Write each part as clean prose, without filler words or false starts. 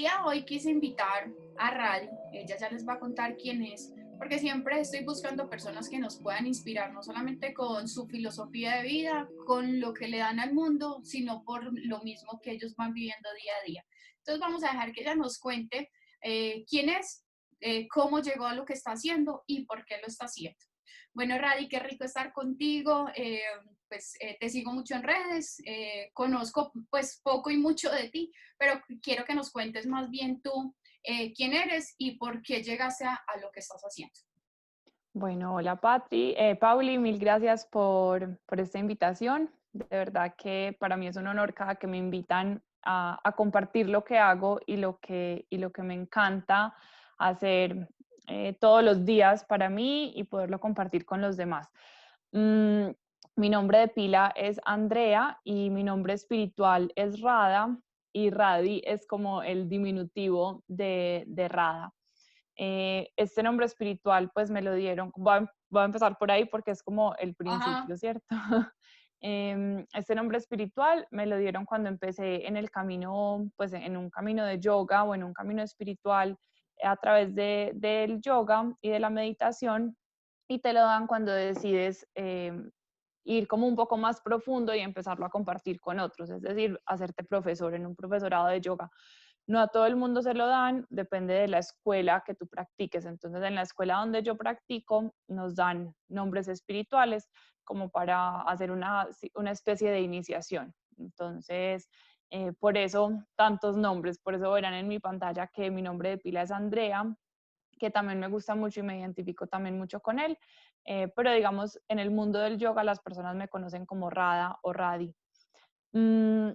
día de hoy quise invitar a Radi, ella ya les va a contar quién es, porque siempre estoy buscando personas que nos puedan inspirar, no solamente con su filosofía de vida, con lo que le dan al mundo, sino por lo mismo que ellos van viviendo día a día. Entonces vamos a dejar que ella nos cuente quién es, cómo llegó a lo que está haciendo y por qué lo está haciendo. Bueno, Radi, qué rico estar contigo. Te sigo mucho en redes, conozco pues poco y mucho de ti, pero quiero que nos cuentes más bien tú quién eres y por qué llegaste a lo que estás haciendo. Bueno, hola Patri, Pauli, mil gracias por esta invitación. De verdad que para mí es un honor cada que me invitan a compartir lo que hago y lo que me encanta hacer todos los días para mí y poderlo compartir con los demás. Mm, Mi nombre de pila es Andrea y mi nombre espiritual es Rada y Radi es como el diminutivo de Rada. Este nombre espiritual pues me lo dieron, voy a empezar por ahí porque es como el Ajá, principio, ¿cierto? Este nombre espiritual me lo dieron cuando empecé en el camino, pues en un camino de yoga o en un camino espiritual a través del yoga y de la meditación, y te lo dan cuando decides ir como un poco más profundo y empezarlo a compartir con otros, es decir, hacerte profesor en un profesorado de yoga. No a todo el mundo se lo dan, depende de la escuela que tú practiques. Entonces, en la escuela donde yo practico, nos dan nombres espirituales como para hacer una especie de iniciación. Entonces, por eso tantos nombres, por eso verán en mi pantalla que mi nombre de pila es Andrea, que también me gusta mucho y me identifico también mucho con él. Pero digamos, en el mundo del yoga las personas me conocen como Rada o Radi. Mm,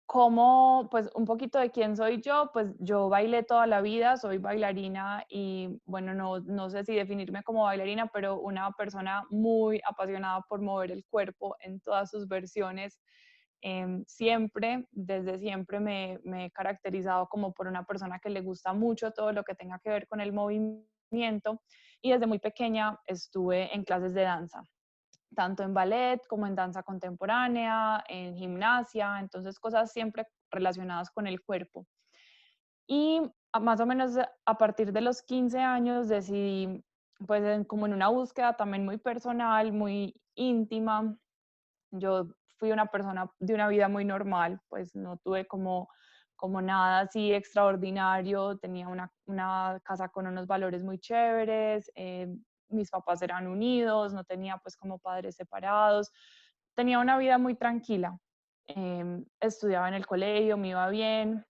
Como, pues un poquito de quién soy yo, pues yo bailé toda la vida, soy bailarina y bueno, no sé si definirme como bailarina, pero una persona muy apasionada por mover el cuerpo en todas sus versiones. Siempre, desde siempre me he caracterizado como por una persona que le gusta mucho todo lo que tenga que ver con el movimiento, y desde muy pequeña estuve en clases de danza, tanto en ballet como en danza contemporánea, en gimnasia, entonces cosas siempre relacionadas con el cuerpo. Y más o menos a partir de los 15 años decidí, pues como en una búsqueda también muy personal, muy íntima. Yo fui una persona de una vida muy normal, pues no tuve como nada así extraordinario, tenía una casa con unos valores muy chéveres, mis papás eran unidos, no tenía pues como padres separados, tenía una vida muy tranquila. Estudiaba en el colegio, me iba bien,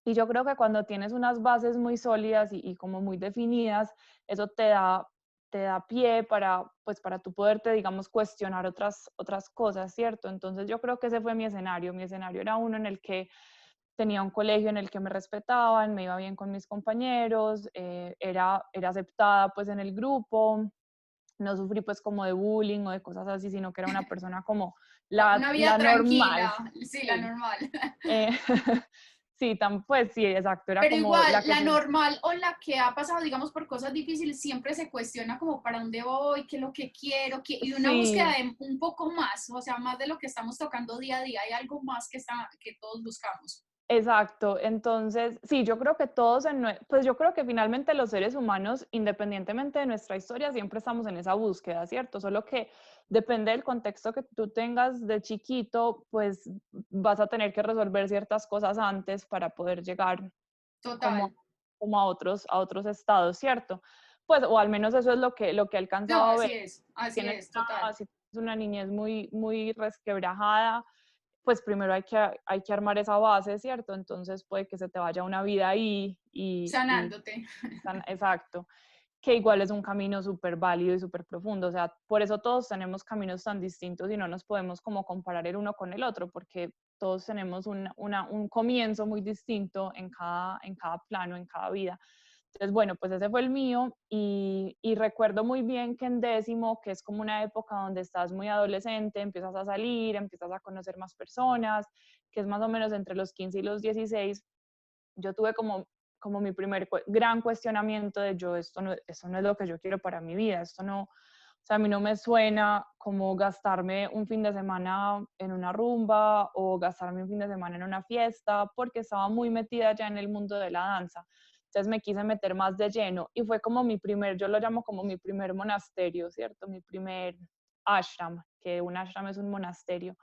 y yo creo que cuando tienes unas bases muy sólidas y como muy definidas, eso te da pie para, pues, para tú poderte, digamos, cuestionar otras cosas, ¿cierto? Entonces yo creo que ese fue mi escenario. Mi escenario era uno en el que tenía un colegio en el que me respetaban, me iba bien con mis compañeros, era aceptada pues en el grupo, no sufrí pues como de bullying o de cosas así, sino que era una persona como una vida la normal. tranquila, sí, la Sí. normal. Eh, sí, pues sí, exacto, era Pero como igual, la que la se... normal o la que ha pasado, digamos, por cosas difíciles, siempre se cuestiona como para dónde voy, qué es lo que quiero, y una búsqueda Sí, de un poco más, o sea, más de lo que estamos tocando día a día, hay algo más que todos buscamos. exacto. Entonces, sí, yo creo que todos, pues yo creo que finalmente los seres humanos, independientemente de nuestra historia, siempre estamos en esa búsqueda, ¿cierto? Solo que depende del contexto que tú tengas de chiquito, pues vas a tener que resolver ciertas cosas antes para poder llegar como, Total. como a otros estados, ¿cierto? Pues, o al menos eso es lo que he No, alcanzado a ver. así Tienes es, total. si tienes una niñez muy, muy resquebrajada, pues primero hay que armar esa base, ¿cierto? Entonces puede que se te vaya una vida ahí y Sanándote. exacto, que igual es un camino súper válido y súper profundo. O sea, por eso todos tenemos caminos tan distintos y no nos podemos como comparar el uno con el otro, porque todos tenemos un comienzo muy distinto en cada plano, en cada vida. Entonces, bueno, pues ese fue el mío y recuerdo muy bien que en décimo, que es como una época donde estás muy adolescente, empiezas a salir, empiezas a conocer más personas, que es más o menos entre los 15 y los 16, yo tuve como mi primer gran cuestionamiento de esto no es lo que yo quiero para mi vida, esto no, o sea, a mí no me suena como gastarme un fin de semana en una rumba o gastarme un fin de semana en una fiesta, porque estaba muy metida ya en el mundo de la danza. Entonces me quise meter más de lleno y fue como mi primer, yo lo llamo como mi primer monasterio, ¿cierto? Mi primer ashram, que un ashram es un monasterio.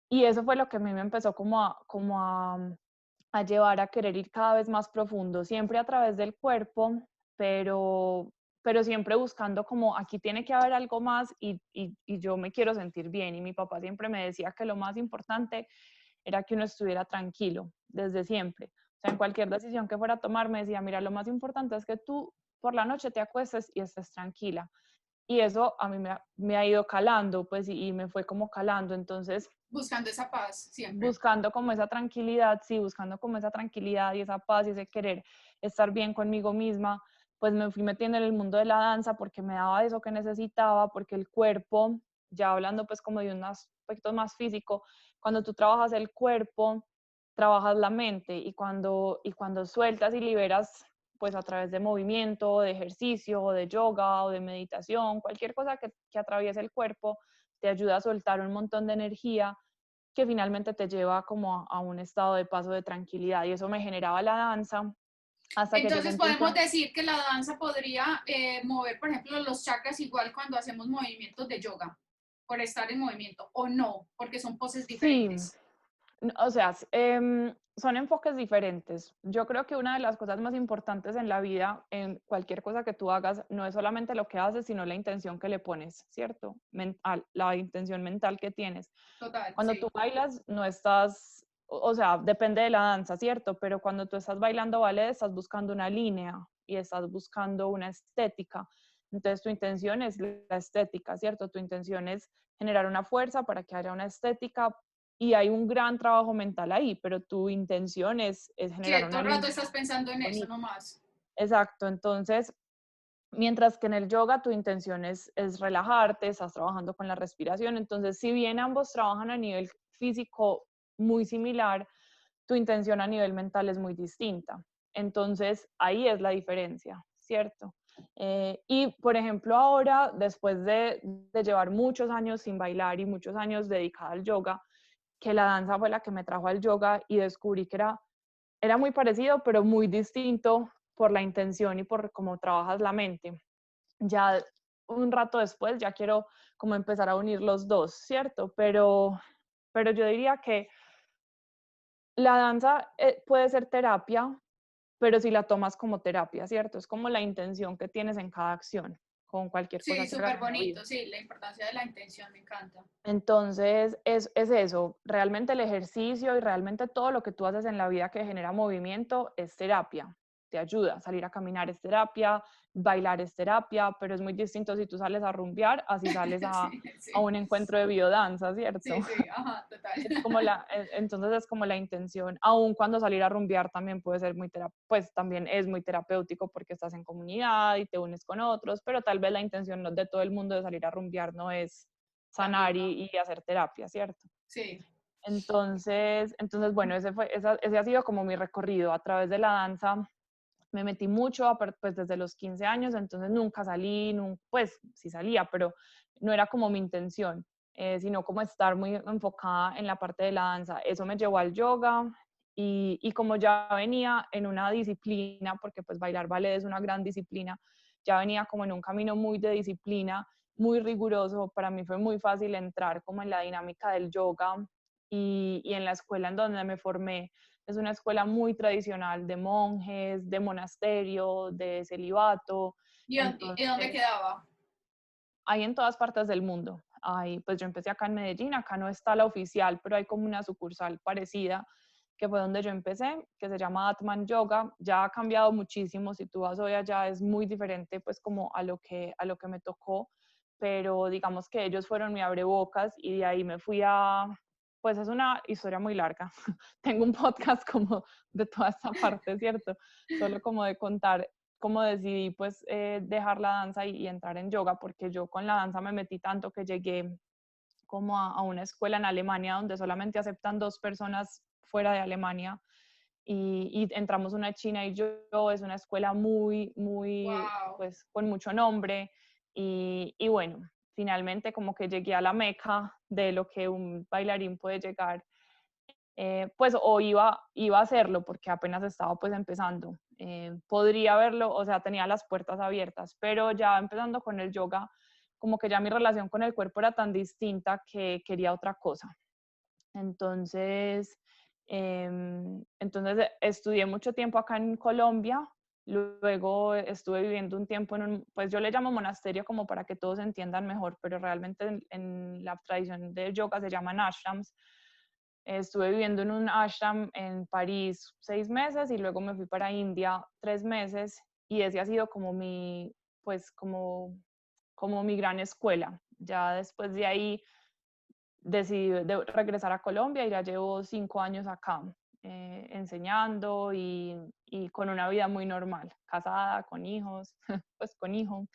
Y eso fue lo que a mí me empezó a llevar a querer ir cada vez más profundo, siempre a través del cuerpo, pero, pero siempre buscando como aquí tiene que haber algo más y yo me quiero sentir bien. Y mi papá siempre me decía que lo más importante era que uno estuviera tranquilo desde siempre. O sea, en cualquier decisión que fuera a tomar, me decía, mira, lo más importante es que tú por la noche te acuestes y estés tranquila. Y eso a mí me ha ido calando, pues, y me fue como calando. Entonces, Buscando esa paz siempre. buscando como esa tranquilidad, sí, buscando como esa tranquilidad y esa paz y ese querer estar bien conmigo misma, pues me fui metiendo en el mundo de la danza porque me daba eso que necesitaba, porque el cuerpo, ya hablando pues como de un aspecto más físico, cuando tú trabajas el cuerpo, trabajas la mente y cuando sueltas y liberas pues a través de movimiento, de ejercicio, o de yoga o de meditación, cualquier cosa que atraviese el cuerpo, te ayuda a soltar un montón de energía que finalmente te lleva como a un estado de paso de tranquilidad y eso me generaba la danza hasta que llegué Entonces a un podemos punto. decir que la danza podría mover, por ejemplo, los chakras igual cuando hacemos movimientos de yoga, por estar en movimiento, o no, porque son poses Sí, diferentes. o sea, son enfoques diferentes. Yo creo que una de las cosas más importantes en la vida, en cualquier cosa que tú hagas, no es solamente lo que haces, sino la intención que le pones, ¿cierto? Mental, la intención mental que tienes. Total, Cuando tú sí. bailas, no estás, o sea, depende de la danza, ¿cierto? Pero cuando tú estás bailando ballet, estás buscando una línea y estás buscando una estética. Entonces, tu intención es la estética, ¿cierto? Tu intención es generar una fuerza para que haya una estética y hay un gran trabajo mental ahí, pero tu intención es Sí, generar todo una el rato línea estás pensando en eso bonita. nomás. Exacto, entonces mientras que en el yoga tu intención es relajarte, estás trabajando con la respiración. Entonces, si bien ambos trabajan a nivel físico muy similar, tu intención a nivel mental es muy distinta. Entonces, ahí es la diferencia, ¿cierto? Y, por ejemplo, ahora, después de llevar muchos años sin bailar y muchos años dedicada al yoga, que la danza fue la que me trajo al yoga y descubrí que era muy parecido, pero muy distinto por la intención y por cómo trabajas la mente. Ya un rato después ya quiero como empezar a unir los dos, ¿cierto? Pero yo diría que la danza puede ser terapia, pero si la tomas como terapia, ¿cierto? Es como la intención que tienes en cada acción, con cualquier cosa Sí, que hagas súper en la vida. bonito, sí, la importancia de la intención me encanta. Entonces, es eso, realmente el ejercicio y realmente todo lo que tú haces en la vida que genera movimiento es terapia, te ayuda, salir a caminar es terapia, bailar es terapia, pero es muy distinto si tú sales a rumbear, así sales Sí, a sí, un encuentro de biodanza, sí, ¿cierto? sí, ajá, total. Es como entonces es como la intención, aun cuando salir a rumbear también puede ser pues también es muy terapéutico porque estás en comunidad y te unes con otros, pero tal vez la intención de todo el mundo de salir a rumbear no es La sanar misma, y hacer terapia, ¿cierto? sí. Entonces bueno, ese ha sido como mi recorrido a través de la danza. Me metí mucho, pues desde los 15 años, entonces nunca salí, pues sí salía, pero no era como mi intención, sino como estar muy enfocada en la parte de la danza. Eso me llevó al yoga y como ya venía en una disciplina, porque pues bailar ballet es una gran disciplina, ya venía como en un camino muy de disciplina, muy riguroso. Para mí fue muy fácil entrar como en la dinámica del yoga y en la escuela en donde me formé es una escuela muy tradicional de monjes, de monasterio, de celibato. Y dónde Entonces, quedaba? hay en todas partes del mundo. Pues yo empecé acá en Medellín, acá no está la oficial, pero hay como una sucursal parecida, que fue donde yo empecé, que se llama Atman Yoga. Ya ha cambiado muchísimo, si tú vas hoy allá es muy diferente pues como a lo que me tocó, pero digamos que ellos fueron mi abrebocas y de ahí me fui pues es una historia muy larga. Tengo un podcast como de toda esta parte, ¿cierto? Solo como de contar cómo decidí pues dejar la danza y entrar en yoga, porque yo con la danza me metí tanto que llegué como a una escuela en Alemania donde solamente aceptan 2 personas fuera de Alemania y entramos una china y yo, es una escuela muy, muy, Wow. pues con mucho nombre y bueno, finalmente como que llegué a la meca de lo que un bailarín puede llegar, pues o iba a hacerlo porque apenas estaba pues empezando. Podría verlo, o sea, tenía las puertas abiertas, pero ya empezando con el yoga, como que ya mi relación con el cuerpo era tan distinta que quería otra cosa. Entonces, estudié mucho tiempo acá en Colombia, luego estuve viviendo un tiempo en un, pues yo le llamo monasterio como para que todos entiendan mejor, pero realmente en la tradición del yoga se llaman ashrams. Estuve viviendo en un ashram en París 6 meses y luego me fui para India 3 meses y ese ha sido como mi, pues como mi gran escuela. Ya después de ahí decidí regresar a Colombia y ya llevo 5 años acá enseñando y con una vida muy normal, casada, con hijos, pues con hijo.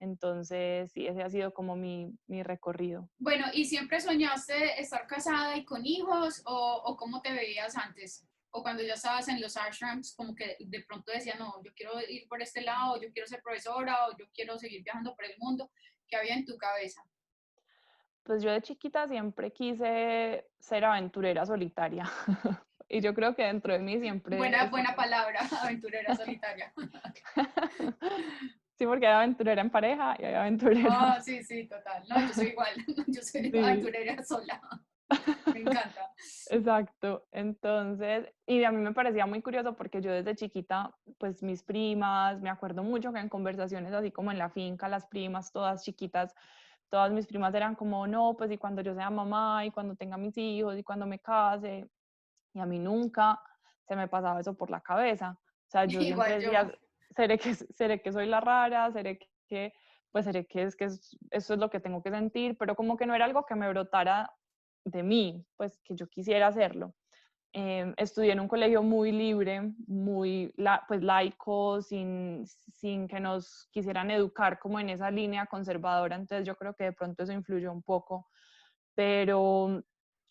Entonces, sí, ese ha sido como mi recorrido. Bueno, ¿y siempre soñaste estar casada y con hijos o cómo te veías antes? O cuando ya estabas en los ashrams, como que de pronto decía, no, yo quiero ir por este lado, yo quiero ser profesora, o yo quiero seguir viajando por el mundo. ¿Qué había en tu cabeza? Pues yo de chiquita siempre quise ser aventurera solitaria y yo creo que dentro de mí siempre Buena, está. buena palabra, aventurera solitaria. Sí, porque hay aventurera en pareja y hay aventurera. Ah, sí, sí, total. No, yo soy igual, yo soy Sí. aventurera sola. Me encanta. Exacto. Entonces, y a mí me parecía muy curioso porque yo desde chiquita, pues mis primas, me acuerdo mucho que en conversaciones así como en la finca, las primas, todas chiquitas, todas mis primas eran como, no, pues y cuando yo sea mamá y cuando tenga mis hijos y cuando me case, y a mí nunca se me pasaba eso por la cabeza. O sea, yo siempre Igual yo. decía, seré que soy la rara, pues seré que eso es lo que tengo que sentir, pero como que no era algo que me brotara de mí, pues que yo quisiera hacerlo. Estudié en un colegio muy libre, muy pues laico, sin que nos quisieran educar como en esa línea conservadora, entonces yo creo que de pronto eso influyó un poco, pero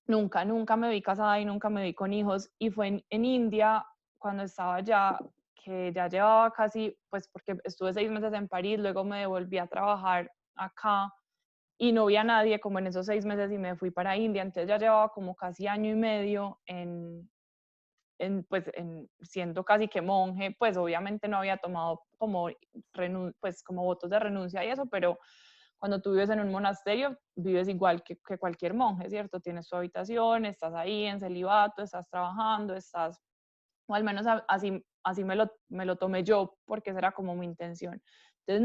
nunca me vi casada y nunca me vi con hijos, y fue en India, cuando estaba allá, que ya llevaba casi, pues porque estuve 6 meses en París, luego me devolví a trabajar acá, y no vi a nadie como en esos 6 meses y me fui para India, entonces ya llevaba como casi año y medio pues, siendo casi que monje, pues obviamente no había tomado como, pues, como votos de renuncia y eso, pero cuando tú vives en un monasterio, vives igual que cualquier monje, ¿cierto? Tienes tu habitación, estás ahí en celibato, estás trabajando, o al menos así me lo tomé yo, porque esa era como mi intención. Entonces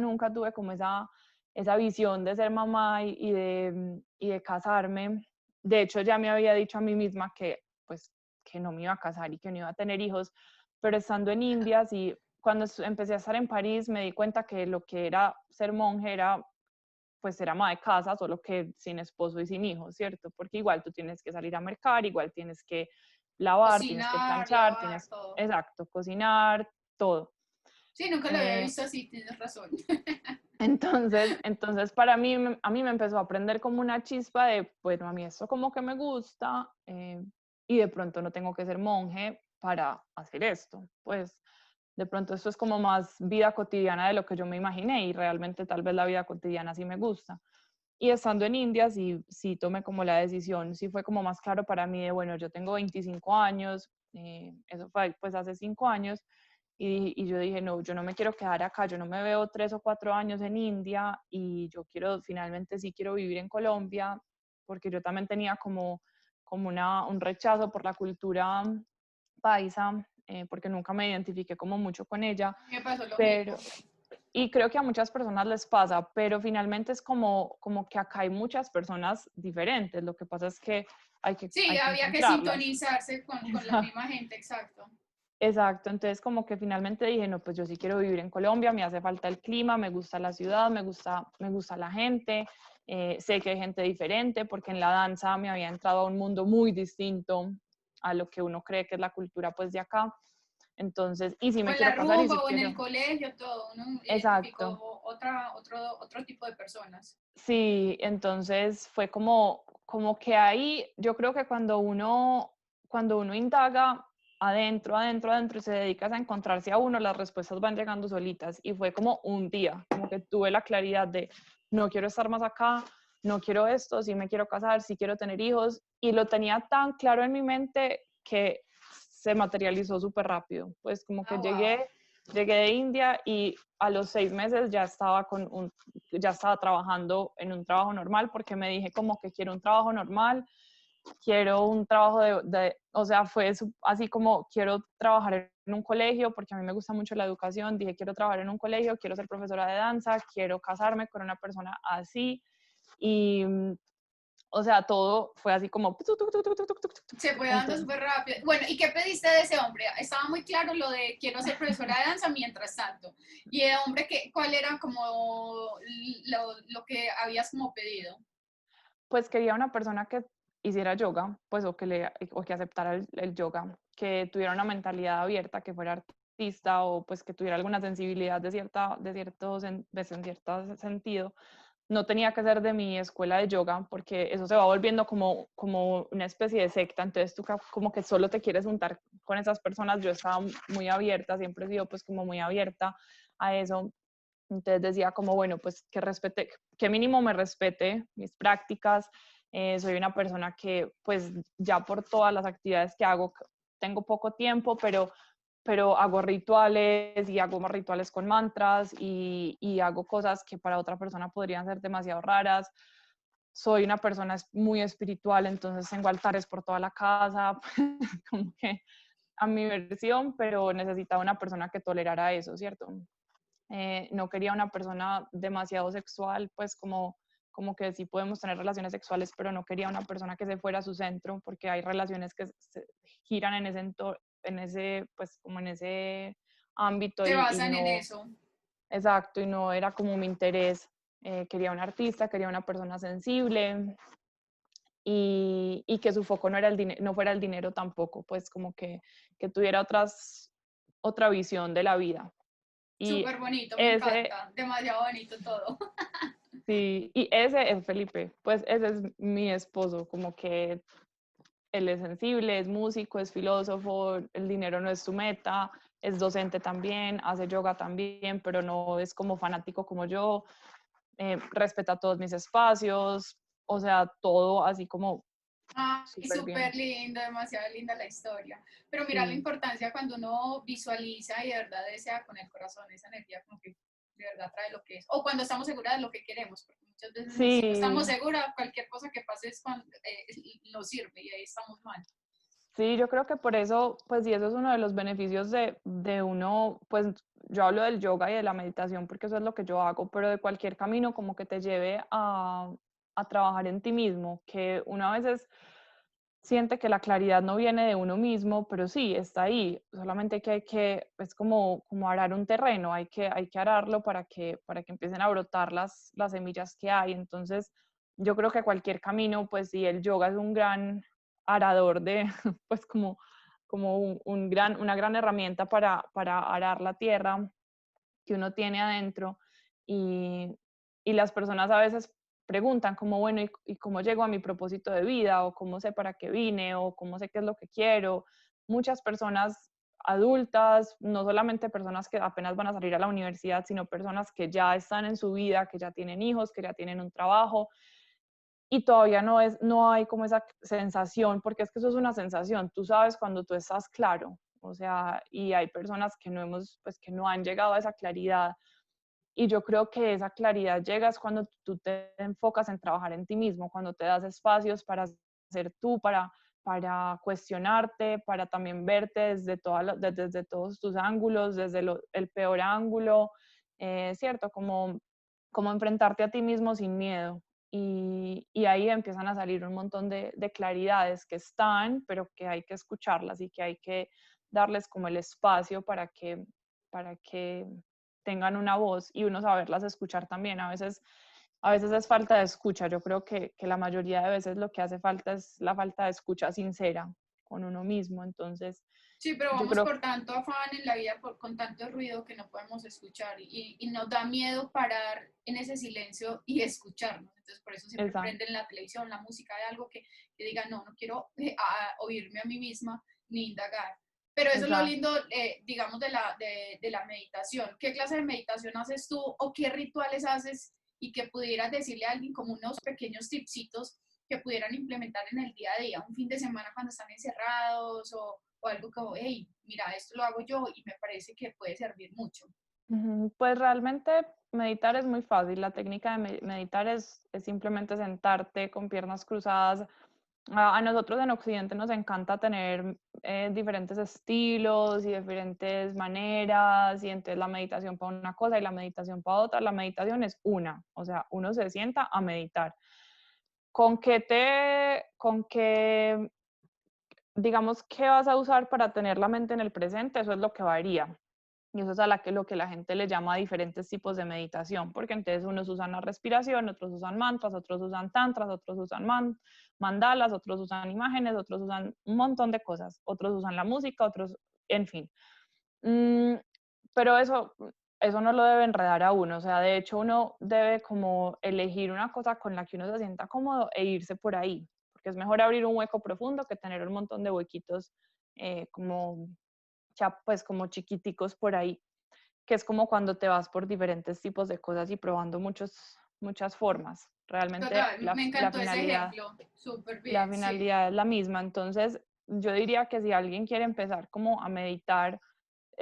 nunca tuve como esa visión de ser mamá y de casarme. De hecho, ya me había dicho a mí misma que, pues, que no me iba a casar y que no iba a tener hijos, pero estando en India, sí, cuando empecé a estar en París, me di cuenta que lo que era ser monje era, pues, ser ama de casa, solo que sin esposo y sin hijos, ¿cierto? Porque igual tú tienes que salir a mercar, igual tienes que lavar, tienes que Cocinar, planchar, lavar, todo. exacto, cocinar, todo. Sí, nunca lo había Eh, visto así, tienes razón. entonces para mí, a mí me empezó a prender como una chispa de, bueno, a mí esto como que me gusta, y de pronto no tengo que ser monje para hacer esto. Pues de pronto esto es como más vida cotidiana de lo que yo me imaginé y realmente tal vez la vida cotidiana sí me gusta. Y estando en India, sí tomé como la decisión, sí fue como más claro para mí de, bueno, yo tengo 25 años, eso fue pues hace 5 años, y yo dije, no, yo no me quiero quedar acá, yo no me veo 3 o 4 años en India y yo finalmente sí quiero vivir en Colombia, porque yo también tenía como un rechazo por la cultura paisa, porque nunca me identifiqué como mucho con ella, Me pasó lo pero, mismo. y creo que a muchas personas les pasa, pero finalmente es como que acá hay muchas personas diferentes. Lo que pasa es que hay que, Sí, hay que había que encontrarlas. sintonizarse con la misma gente, exacto. Exacto, entonces como que finalmente dije, no, pues yo sí quiero vivir en Colombia, me hace falta el clima, me gusta la ciudad, me gusta la gente, sé que hay gente diferente, porque en la danza me había entrado a un mundo muy distinto a lo que uno cree que es la cultura pues de acá. Entonces, y sí O me en la quiero casar y sí rumba o en el quiero. colegio, todo. Uno Exacto. identificó otro tipo de personas. Sí, entonces fue como que ahí, yo creo que cuando uno indaga, adentro, adentro, adentro, y se dedicas a encontrarse a uno, las respuestas van llegando solitas. Y fue como un día, como que tuve la claridad de, no quiero estar más acá, no quiero esto, sí me quiero casar, sí quiero tener hijos, y lo tenía tan claro en mi mente que se materializó súper rápido. Pues como que Ah, wow. llegué de India y a los 6 meses ya estaba trabajando en un trabajo normal, porque me dije como que quiero un trabajo normal, quiero un trabajo o sea, fue así como quiero trabajar en un colegio, porque a mí me gusta mucho la educación, dije quiero trabajar en un colegio, quiero ser profesora de danza, quiero casarme con una persona así, y o sea, todo fue así como... Se fue dando Entonces, súper rápido. Bueno, ¿y qué pediste de ese hombre? Estaba muy claro lo de quiero ser profesora de danza mientras tanto. ¿Y el hombre cuál era como lo que habías como pedido? pues quería una persona que hiciera yoga, pues o que aceptara el yoga, que tuviera una mentalidad abierta, que fuera artista o pues que tuviera alguna sensibilidad en cierto sentido. No tenía que ser de mi escuela de yoga, porque eso se va volviendo como una especie de secta, entonces tú como que solo te quieres juntar con esas personas. Yo estaba muy abierta, siempre he sido pues como muy abierta a eso. Entonces decía como, bueno, pues que respete, que mínimo me respete mis prácticas. Soy una persona que pues ya por todas las actividades que hago, tengo poco tiempo, pero hago rituales y hago rituales con mantras y hago cosas que para otra persona podrían ser demasiado raras. Soy una persona muy espiritual, entonces tengo altares por toda la casa, como que a mi versión, pero necesitaba una persona que tolerara eso, ¿cierto? No quería una persona demasiado sexual, pues como que sí podemos tener relaciones sexuales, pero no quería una persona que se fuera a su centro, porque hay relaciones que se giran en ese en ese, pues como en ese ámbito Se y basan en no, eso. exacto, y no era como mi interés. Quería un artista, quería una persona sensible y que su foco no era no fuera el dinero tampoco, pues como que tuviera otra visión de la vida. Y Súper bonito, me ese, encanta. Demasiado bonito todo. sí, y ese es Felipe, pues ese es mi esposo, como que él es sensible, es músico, es filósofo, el dinero no es su meta, es docente también, hace yoga también, pero no es como fanático como yo, respeta todos mis espacios, o sea, todo así como Ay, súper bien. súper lindo, demasiado linda la historia. Pero mira la Sí, importancia cuando uno visualiza y de verdad desea con el corazón esa energía como que de verdad trae lo que es. O cuando estamos seguras de lo que queremos, porque muchas veces si no estamos sí, seguras, cualquier cosa que pase es cuando, no sirve y ahí estamos mal. sí, yo creo que por eso, pues y eso es uno de los beneficios de uno, pues yo hablo del yoga y de la meditación porque eso es lo que yo hago, pero de cualquier camino como que te lleve a trabajar en ti mismo, que uno a veces siente que la claridad no viene de uno mismo, pero sí, está ahí, solamente que es como arar un terreno, hay que ararlo para que empiecen a brotar las semillas que hay. Entonces, yo creo que cualquier camino, pues sí, el yoga es un gran arador de, pues como una gran herramienta para arar la tierra que uno tiene adentro y las personas a veces preguntan como, bueno, ¿y cómo llego a mi propósito de vida? ¿O cómo sé para qué vine? ¿O cómo sé qué es lo que quiero? Muchas personas adultas, no solamente personas que apenas van a salir a la universidad, sino personas que ya están en su vida, que ya tienen hijos, que ya tienen un trabajo, y todavía no hay como esa sensación, porque es que eso es una sensación, tú sabes cuando tú estás claro, o sea, y hay personas que no pues que no han llegado a esa claridad, y yo creo que esa claridad llega es cuando tú te enfocas en trabajar en ti mismo, cuando te das espacios para ser tú, para cuestionarte, para también verte desde todos tus ángulos, desde el peor ángulo, ¿cierto? Como enfrentarte a ti mismo sin miedo. Y ahí empiezan a salir un montón de claridades que están, pero que hay que escucharlas y que hay que darles como el espacio para que tengan una voz y uno saberlas escuchar también. A veces es falta de escucha. Yo creo que la mayoría de veces lo que hace falta es la falta de escucha sincera con uno mismo. Entonces, Sí, pero yo vamos creo, por tanto afán en la vida, con tanto ruido que no podemos escuchar y nos da miedo parar en ese silencio y escucharnos. Entonces, por eso siempre esa, prenden la televisión, la música de algo que diga, no, no quiero oírme a mí misma ni indagar. Pero eso es lo Exacto. lindo, digamos, de la meditación. ¿Qué clase de meditación haces tú o qué rituales haces y que pudieras decirle a alguien como unos pequeños tipsitos que pudieran implementar en el día a día, un fin de semana cuando están encerrados o algo como, hey, mira, esto lo hago yo y me parece que puede servir mucho? Ujú, pues realmente meditar es muy fácil. La técnica de meditar es simplemente sentarte con piernas cruzadas. A nosotros en Occidente nos encanta tener diferentes estilos y diferentes maneras, y entonces la meditación para una cosa y la meditación para otra. La meditación es una, o sea, uno se sienta a meditar. Con qué, digamos, qué vas a usar para tener la mente en el presente? Eso es lo que varía. Y eso es lo que la gente le llama diferentes tipos de meditación, porque entonces unos usan la respiración, otros usan mantras, otros usan tantras, otros usan mandalas, otros usan imágenes, otros usan un montón de cosas, otros usan la música, otros, en fin. Mm, pero eso no lo debe enredar a uno, o sea, de hecho uno debe como elegir una cosa con la que uno se sienta cómodo e irse por ahí, porque es mejor abrir un hueco profundo que tener un montón de huequitos como, pues como chiquiticos por ahí, que es como cuando te vas por diferentes tipos de cosas y probando muchas formas. Realmente Total, me encantó ese ejemplo, súper la bien, sí. finalidad es la misma. Entonces, yo diría que si alguien quiere empezar como a meditar,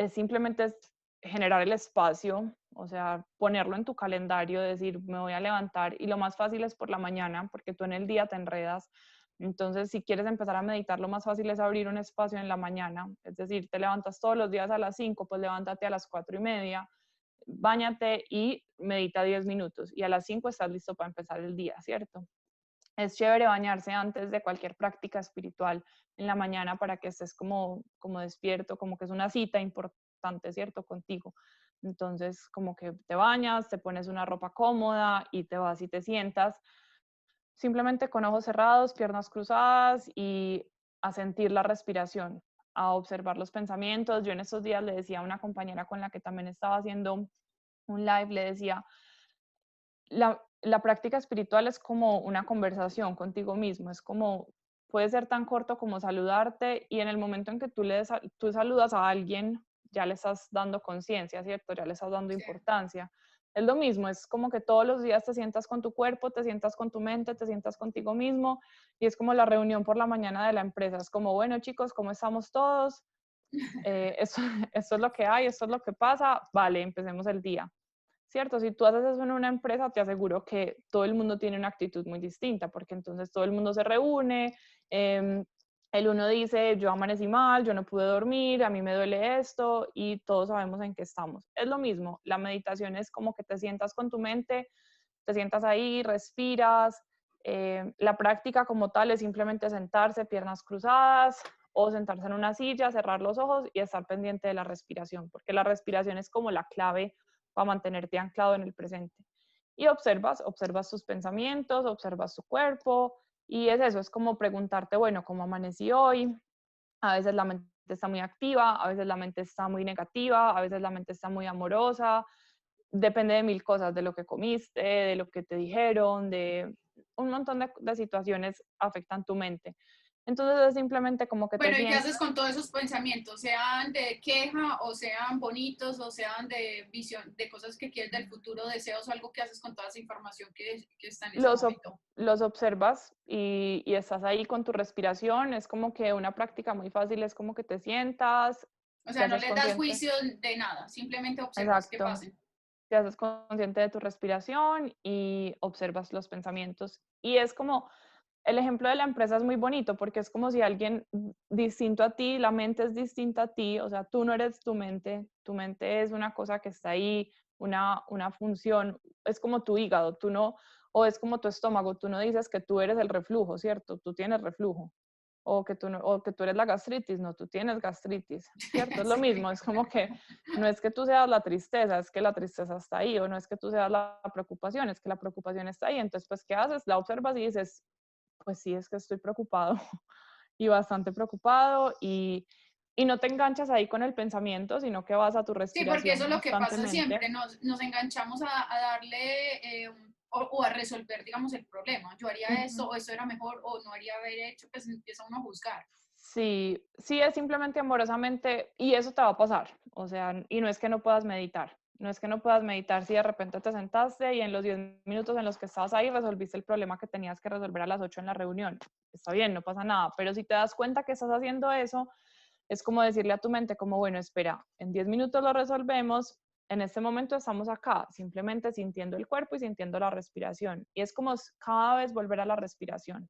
simplemente es generar el espacio, o sea, ponerlo en tu calendario, decir, me voy a levantar, y lo más fácil es por la mañana, porque tú en el día te enredas. Entonces, si quieres empezar a meditar, lo más fácil es abrir un espacio en la mañana, es decir, te levantas todos los días a las 5, pues levántate a las 4:30, báñate y medita 10 minutos, y a las 5 estás listo para empezar el día, ¿cierto? Es chévere bañarse antes de cualquier práctica espiritual en la mañana para que estés como despierto, como que es una cita importante, ¿cierto? Contigo. Entonces, como que te bañas, te pones una ropa cómoda y te vas y te sientas simplemente con ojos cerrados, piernas cruzadas y a sentir la respiración, a observar los pensamientos. Yo en estos días le decía a una compañera con la que también estaba haciendo un live, le decía, la práctica espiritual es como una conversación contigo mismo, es como, puede ser tan corto como saludarte, y en el momento en que tú saludas a alguien, ya le estás dando conciencia, ¿cierto? Ya le estás dando Sí. importancia. Es lo mismo, es como que todos los días te sientas con tu cuerpo, te sientas con tu mente, te sientas contigo mismo, y es como la reunión por la mañana de la empresa. Es como, bueno, chicos, ¿cómo estamos todos? Esto, esto es lo que hay, esto es lo que pasa, vale, empecemos el día. ¿Cierto? Si tú haces eso en una empresa, te aseguro que todo el mundo tiene una actitud muy distinta, porque entonces todo el mundo se reúne, el uno dice, yo amanecí mal, yo no pude dormir, a mí me duele esto, y todos sabemos en qué estamos. Es lo mismo, la meditación es como que te sientas con tu mente, te sientas ahí, respiras. La práctica como tal es simplemente sentarse, piernas cruzadas, o sentarse en una silla, cerrar los ojos y estar pendiente de la respiración, porque la respiración es como la clave para mantenerte anclado en el presente. Y observas tus pensamientos, observas tu cuerpo, y es eso, es como preguntarte, bueno, ¿cómo amanecí hoy? A veces la mente está muy activa, a veces la mente está muy negativa, a veces la mente está muy amorosa, depende de mil cosas, de lo que comiste, de lo que te dijeron, de un montón de situaciones afectan tu mente. Entonces es simplemente como que te Bueno, ¿y qué sientas. haces con todos esos pensamientos? Sean de queja o sean bonitos o sean de visión, de cosas que quieres del futuro, deseos o algo que haces con toda esa información que está en ese momento. Los observas y estás ahí con tu respiración. Es como que una práctica muy fácil, es como que te sientas, O te sea, no haces les das consciente, juicio de nada, simplemente observas qué exacto, pasen. te haces consciente de tu respiración y observas los pensamientos. Y es como, el ejemplo de la empresa es muy bonito porque es como si alguien distinto a ti, la mente es distinta a ti, o sea, tú no eres tu mente es una cosa que está ahí, una función, es como tu hígado, tú no, o es como tu estómago, tú no dices que tú eres el reflujo, ¿cierto? Tú tienes reflujo. O que, o que tú eres la gastritis, no, tú tienes gastritis, ¿cierto? Es lo Sí. mismo, es como que no es que tú seas la tristeza, es que la tristeza está ahí, o no es que tú seas la preocupación, es que la preocupación está ahí. Entonces, pues, ¿qué haces? La observas y dices, pues sí, es que estoy preocupado y bastante preocupado, y no te enganchas ahí con el pensamiento, sino que vas a tu Sí, porque eso respiración es lo que pasa constantemente. siempre, nos enganchamos a darle o a resolver, digamos, el problema. Yo haría esto, Ujú. o esto era mejor, o no haría haber hecho, pues empieza uno a juzgar. Sí, sí es simplemente amorosamente y eso te va a pasar, o sea, y no es que no puedas meditar, no es que no puedas meditar si de repente te sentaste y en los 10 minutos en los que estabas ahí resolviste el problema que tenías que resolver a las 8 en la reunión. Está bien, no pasa nada, pero si te das cuenta que estás haciendo eso, es como decirle a tu mente como, bueno, espera, en 10 minutos lo resolvemos, en este momento estamos acá, simplemente sintiendo el cuerpo y sintiendo la respiración. Y es como cada vez volver a la respiración.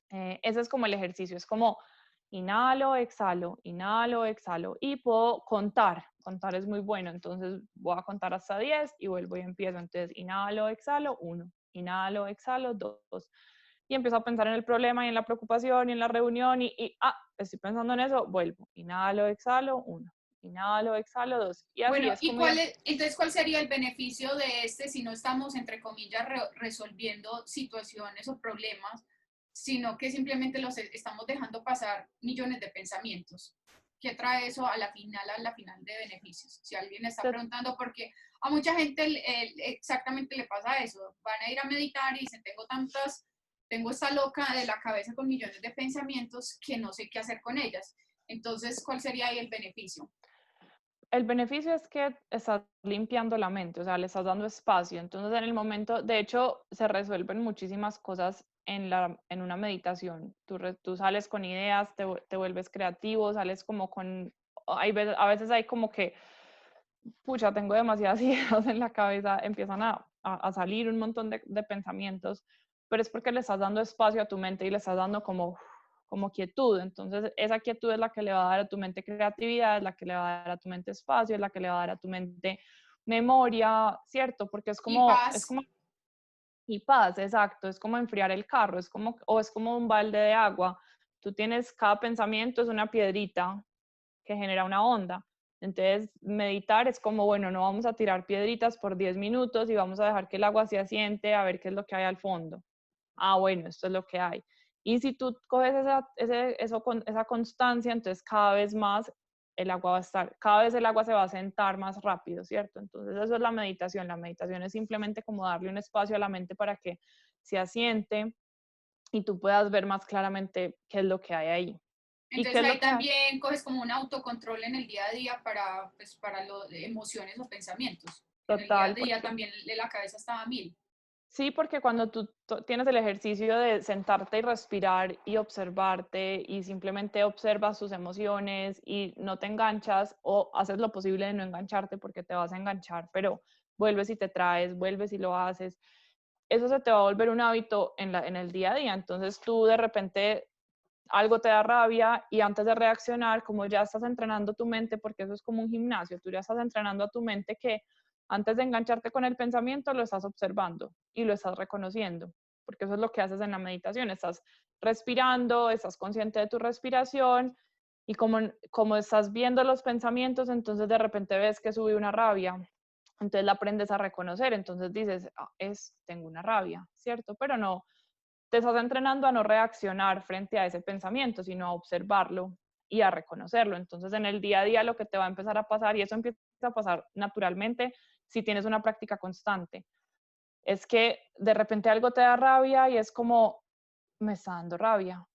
Ese es como el ejercicio, es como inhalo, exhalo y puedo contar. Contar es muy bueno, entonces voy a contar hasta 10 y vuelvo y empiezo. Entonces inhalo, exhalo, 1, inhalo, exhalo, 2. Y empiezo a pensar en el problema y en la preocupación y en la reunión estoy pensando en eso, vuelvo. Inhalo, exhalo, 1, inhalo, exhalo, 2. Y así Bueno, es como ir. entonces, ¿cuál sería el beneficio de este si no estamos, entre comillas, resolviendo situaciones o problemas, sino que simplemente los estamos dejando pasar millones de pensamientos? ¿Qué trae eso a la final de beneficios? Si alguien está preguntando, porque a mucha gente exactamente le pasa eso, van a ir a meditar y dicen, tengo esta loca de la cabeza con millones de pensamientos que no sé qué hacer con ellas. Entonces, ¿cuál sería ahí el beneficio? El beneficio es que estás limpiando la mente, o sea, le estás dando espacio. Entonces, en el momento, de hecho, se resuelven muchísimas cosas en una meditación. Tú sales con ideas, te vuelves creativo, sales como con, a veces hay como que, pucha, tengo demasiadas ideas en la cabeza, empiezan a salir un montón de pensamientos, pero es porque le estás dando espacio a tu mente y le estás dando como quietud. Entonces, esa quietud es la que le va a dar a tu mente creatividad, es la que le va a dar a tu mente espacio, es la que le va a dar a tu mente memoria, ¿cierto? Porque Y es paz. como, y paz, exacto, es como enfriar el carro, o es como un balde de agua. Tú tienes, cada pensamiento es una piedrita que genera una onda. Entonces, meditar es como, bueno, no vamos a tirar piedritas por 10 minutos y vamos a dejar que el agua se asiente a ver qué es lo que hay al fondo. Ah, bueno, esto es lo que hay. Y si tú coges esa constancia, entonces cada vez más el agua va a estar, cada vez el agua se va a sentar más rápido, ¿cierto? Entonces eso es la meditación. La meditación es simplemente como darle un espacio a la mente para que se asiente y tú puedas ver más claramente qué es lo que hay ahí. ¿Y qué Entonces es lo ahí que hay? también coges como un autocontrol en el día a día para, pues, para los emociones o pensamientos. En el día a Total, día porque también la cabeza estaba a mil. sí, porque cuando tú tienes el ejercicio de sentarte y respirar y observarte y simplemente observas tus emociones y no te enganchas o haces lo posible de no engancharte porque te vas a enganchar, pero vuelves y te traes, vuelves y lo haces, eso se te va a volver un hábito en el día a día. Entonces tú de repente algo te da rabia y antes de reaccionar, como ya estás entrenando tu mente, porque eso es como un gimnasio, tú ya estás entrenando a tu mente que antes de engancharte con el pensamiento lo estás observando y lo estás reconociendo, porque eso es lo que haces en la meditación, estás respirando, estás consciente de tu respiración y como estás viendo los pensamientos, entonces de repente ves que sube una rabia, entonces la aprendes a reconocer, entonces dices, tengo una rabia, ¿cierto? Pero no, te estás entrenando a no reaccionar frente a ese pensamiento, sino a observarlo y a reconocerlo. Entonces, en el día a día lo que te va a empezar a pasar, y eso empieza a pasar naturalmente si tienes una práctica constante, es que de repente algo te da rabia y es como, me está dando rabia.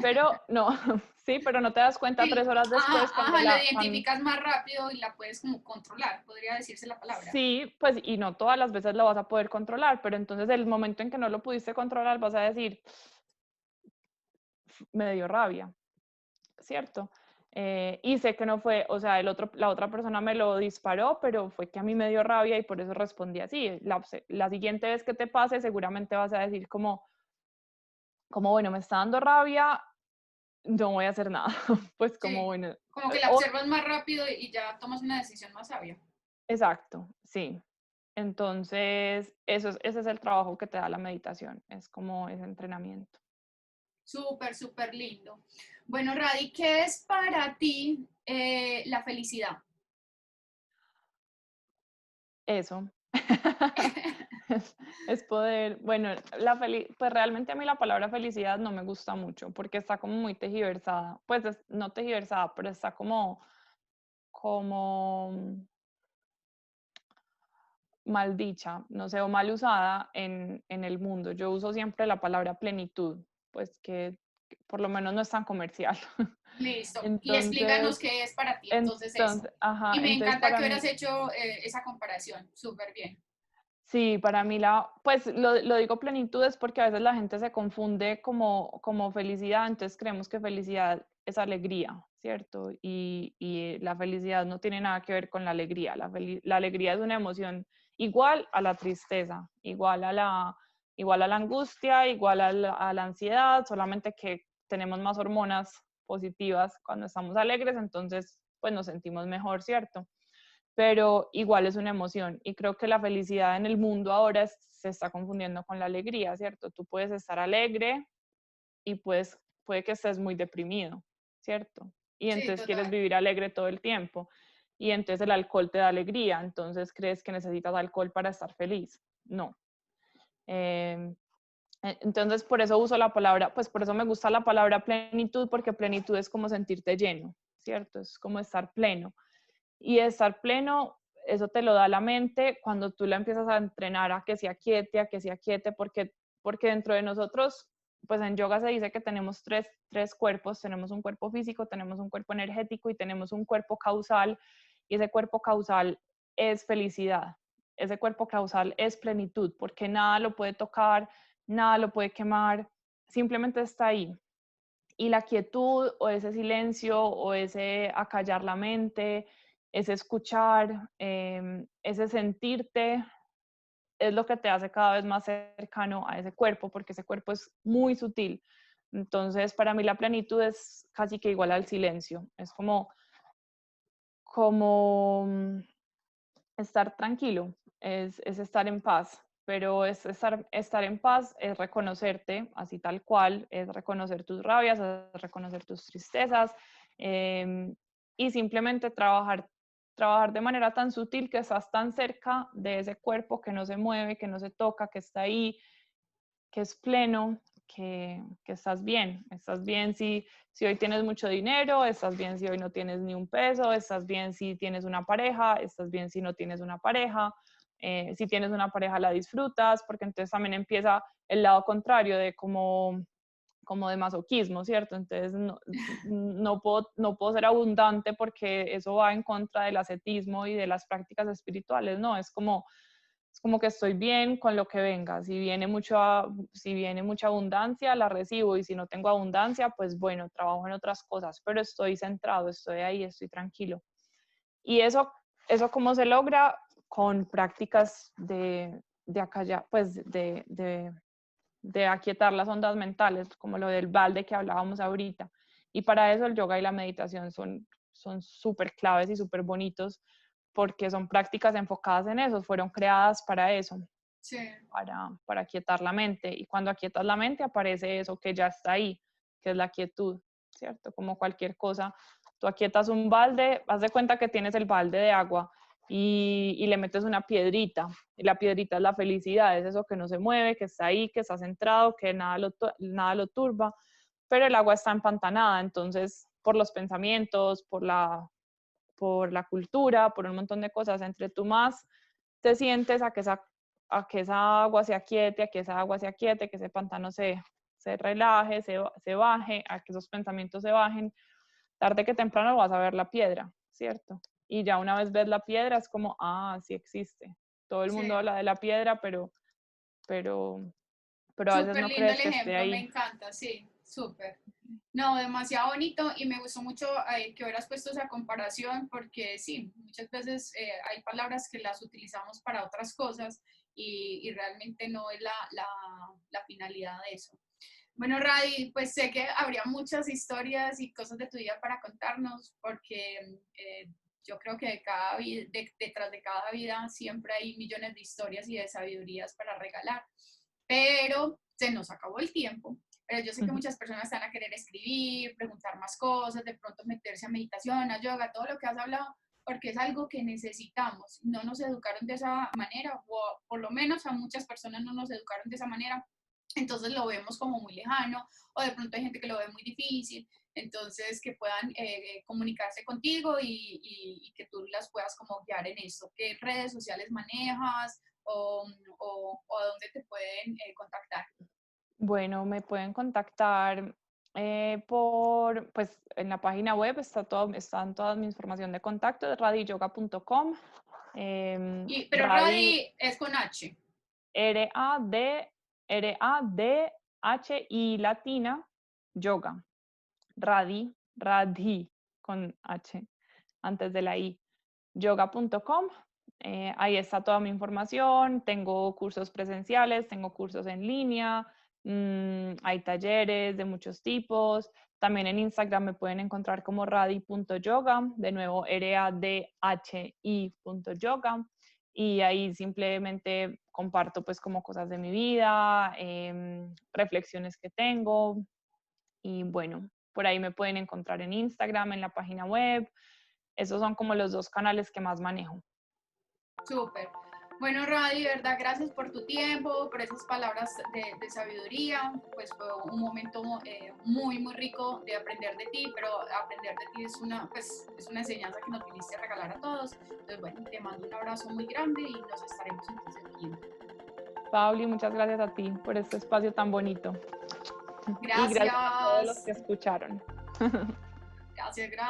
Pero no, sí, pero no te das cuenta Sí, 3 horas después ajá, la identificas más rápido y la puedes como controlar, podría decirse la palabra. sí, pues y no todas las veces lo vas a poder controlar, pero entonces el momento en que no lo pudiste controlar vas a decir, me dio rabia, ¿cierto? Y sé que no fue, o sea, la otra persona me lo disparó, pero fue que a mí me dio rabia y por eso respondí así. La siguiente vez que te pase, seguramente vas a decir como bueno, me está dando rabia, no voy a hacer nada. Pues como Sí, bueno, como que la o- observas más rápido y ya tomas una decisión más sabia. exacto, sí. Entonces, ese es el trabajo que te da la meditación, es como ese entrenamiento. Súper, súper lindo. Bueno, Radi, ¿qué es para ti la felicidad? Eso. Es poder, bueno, pues realmente a mí la palabra felicidad no me gusta mucho porque está como muy tejiversada, pues no tejiversada, pero está como mal dicha, no sé, o mal usada en el mundo. Yo uso siempre la palabra plenitud, pues por lo menos no es tan comercial. Listo. Y explícanos Entonces, qué es para ti entonces eso. ajá, Y me entonces encanta para que hubieras mí, hecho esa comparación. Súper bien. sí, para mí pues lo digo plenitud es porque a veces la gente se confunde como felicidad, entonces creemos que felicidad es alegría, ¿cierto? Y la felicidad no tiene nada que ver con la alegría. La alegría es una emoción igual a la tristeza, igual a la angustia, igual a la ansiedad, solamente que tenemos más hormonas positivas cuando estamos alegres, entonces pues nos sentimos mejor, ¿cierto? Pero igual es una emoción. Y creo que la felicidad en el mundo ahora se está confundiendo con la alegría, ¿cierto? Tú puedes estar alegre y puede que estés muy deprimido, ¿cierto? Y Sí, entonces quieres total. vivir alegre todo el tiempo. Y entonces el alcohol te da alegría, entonces crees que necesitas alcohol para estar feliz. No. Eh, entonces por eso uso la palabra, pues por eso me gusta la palabra plenitud, porque plenitud es como sentirte lleno, ¿cierto? Es como estar pleno. Y estar pleno, eso te lo da la mente cuando tú la empiezas a entrenar a que se aquiete, porque dentro de nosotros, pues en yoga se dice que tenemos tres cuerpos, tenemos un cuerpo físico, tenemos un cuerpo energético y tenemos un cuerpo causal, y ese cuerpo causal es felicidad, ese cuerpo causal es plenitud, porque nada lo puede tocar, nada lo puede quemar, simplemente está ahí. Y la quietud o ese silencio o ese acallar la mente, ese escuchar, ese sentirte, es lo que te hace cada vez más cercano a ese cuerpo, porque ese cuerpo es muy sutil. Entonces, para mí la plenitud es casi que igual al silencio. Es como estar tranquilo, es estar en paz, pero estar en paz es reconocerte así tal cual, es reconocer tus rabias, es reconocer tus tristezas eh, y simplemente trabajar de manera tan sutil que estás tan cerca de ese cuerpo que no se mueve, que no se toca, que está ahí, que es pleno, que estás bien si hoy tienes mucho dinero, estás bien si hoy no tienes ni un peso, estás bien si tienes una pareja, estás bien si no tienes una pareja, si tienes una pareja la disfrutas, porque entonces también empieza el lado contrario de como de masoquismo, ¿cierto? Entonces no puedo ser abundante porque eso va en contra del ascetismo y de las prácticas espirituales, ¿no? Es como que estoy bien con lo que venga. Si viene mucha abundancia, la recibo y si no tengo abundancia, pues bueno, trabajo en otras cosas, pero estoy centrado, estoy ahí, estoy tranquilo. Y eso cómo se logra con prácticas de acallar, pues de aquietar las ondas mentales, como lo del balde que hablábamos ahorita. Y para eso el yoga y la meditación son súper claves y súper bonitos porque son prácticas enfocadas en eso, fueron creadas para eso, Sí, para aquietar la mente. Y cuando aquietas la mente aparece eso que ya está ahí, que es la quietud, ¿cierto? Como cualquier cosa, tú aquietas un balde, haz de cuenta que tienes el balde de agua y le metes una piedrita, y la piedrita es la felicidad, es eso que no se mueve, que está ahí, que está centrado, que nada lo turba, pero el agua está empantanada, entonces por los pensamientos, por la cultura, por un montón de cosas, entre tú más te sientes a que esa agua se aquiete, a que esa agua se aquiete, que ese pantano se relaje, se baje, a que esos pensamientos se bajen, tarde que temprano vas a ver la piedra, ¿cierto? Y ya una vez ves la piedra es como, ah, sí existe. Todo el mundo sí. habla de la piedra, pero, pero a veces Súper no lindo crees el que esté ejemplo, me ahí. encanta, sí, súper. No, demasiado bonito y me gustó mucho que hubieras puesto esa comparación porque sí, muchas veces hay palabras que las utilizamos para otras cosas y realmente no es la finalidad de eso. Bueno, Radi, pues sé que habría muchas historias y cosas de tu vida para contarnos porque yo creo que detrás de cada vida siempre hay millones de historias y de sabidurías para regalar, pero se nos acabó el tiempo. Pero yo sé que muchas personas están a querer escribir, preguntar más cosas, de pronto meterse a meditación, a yoga, todo lo que has hablado, porque es algo que necesitamos. No nos educaron de esa manera, o por lo menos a muchas personas no nos educaron de esa manera, entonces lo vemos como muy lejano, o de pronto hay gente que lo ve muy difícil, entonces que puedan comunicarse contigo y que tú las puedas como guiar en esto. ¿Qué redes sociales manejas o dónde te pueden contactar? Bueno, me pueden contactar Pues en la página web están toda mi información de contacto, es radiyoga.com. Pero Radi, Radi es con H. R-A-D, R-A-D-H-I latina, yoga. Radi, con H antes de la I, yoga.com. Ahí está toda mi información. Tengo cursos presenciales, tengo cursos en línea, hay talleres de muchos tipos. También en Instagram me pueden encontrar como radi.yoga, de nuevo radhi.yoga. Y ahí simplemente comparto pues como cosas de mi vida, reflexiones que tengo. Y bueno, por ahí me pueden encontrar en Instagram, en la página web. Esos son como los dos canales que más manejo. Súper. Bueno, Radi, verdad, gracias por tu tiempo, por esas palabras de sabiduría. Pues fue un momento muy, muy rico de aprender de ti, pero aprender de ti es es una enseñanza que nos viniste a regalar a todos. Entonces, bueno, te mando un abrazo muy grande y nos estaremos entonces viendo. Pauli, muchas gracias a ti por este espacio tan bonito. Y gracias a todos los Gracias. que escucharon. Gracias, gracias.